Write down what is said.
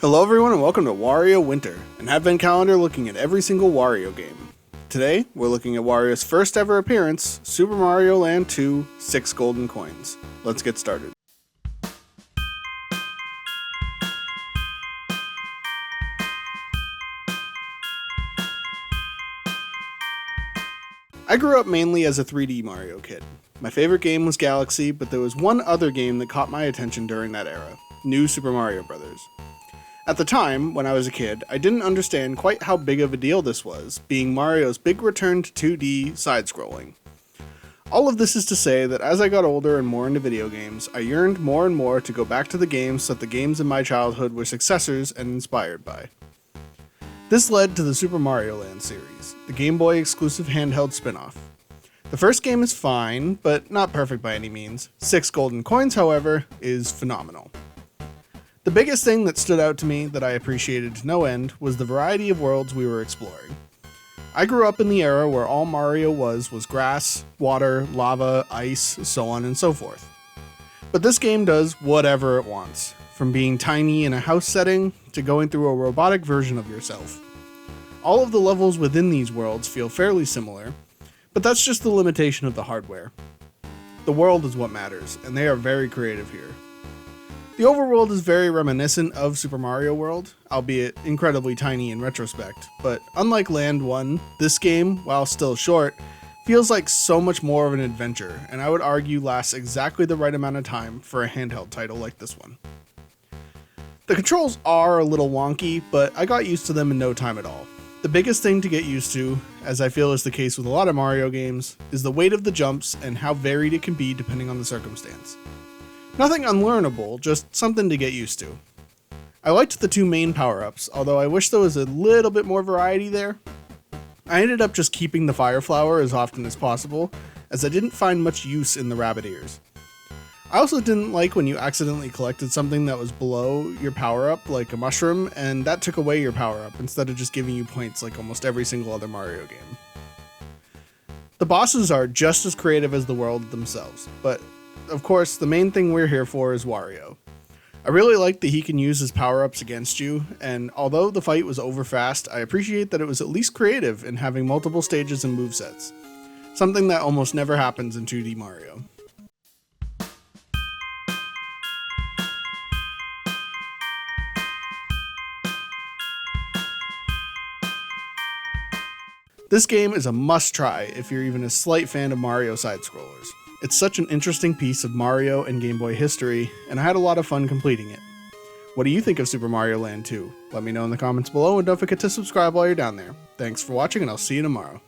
Hello everyone and welcome to Wario Winter, an advent calendar looking at every single Wario game. Today, we're looking at Wario's first ever appearance, Super Mario Land 2, 6 Golden Coins. Let's get started. I grew up mainly as a 3D Mario kid. My favorite game was Galaxy, but there was one other game that caught my attention during that era, New Super Mario Bros. At the time, when I was a kid, I didn't understand quite how big of a deal this was, being Mario's big return to 2D side-scrolling. All of this is to say that as I got older and more into video games, I yearned more and more to go back to the games that the games in my childhood were successors and inspired by. This led to the Super Mario Land series, the Game Boy exclusive handheld spin-off. The first game is fine, but not perfect by any means. 6 Golden Coins, however, is phenomenal. The biggest thing that stood out to me that I appreciated to no end was the variety of worlds we were exploring. I grew up in the era where all Mario was grass, water, lava, ice, so on and so forth. But this game does whatever it wants, from being tiny in a house setting to going through a robotic version of yourself. All of the levels within these worlds feel fairly similar, but that's just the limitation of the hardware. The world is what matters, and they are very creative here. The overworld is very reminiscent of Super Mario World, albeit incredibly tiny in retrospect, but unlike Land 1, this game, while still short, feels like so much more of an adventure, and I would argue lasts exactly the right amount of time for a handheld title like this one. The controls are a little wonky, but I got used to them in no time at all. The biggest thing to get used to, as I feel is the case with a lot of Mario games, is the weight of the jumps and how varied it can be depending on the circumstance. Nothing unlearnable, just something to get used to. I liked the 2 main power-ups, although I wish there was a little bit more variety there. I ended up just keeping the Fire Flower as often as possible, as I didn't find much use in the rabbit ears. I also didn't like when you accidentally collected something that was below your power-up, like a mushroom, and that took away your power-up instead of just giving you points like almost every single other Mario game. The bosses are just as creative as the world themselves, but of course, the main thing we're here for is Wario. I really like that he can use his power-ups against you, and although the fight was over fast, I appreciate that it was at least creative in having multiple stages and movesets, something that almost never happens in 2D Mario. This game is a must-try if you're even a slight fan of Mario side-scrollers. It's such an interesting piece of Mario and Game Boy history, and I had a lot of fun completing it. What do you think of Super Mario Land 2? Let me know in the comments below, and don't forget to subscribe while you're down there. Thanks for watching, and I'll see you tomorrow.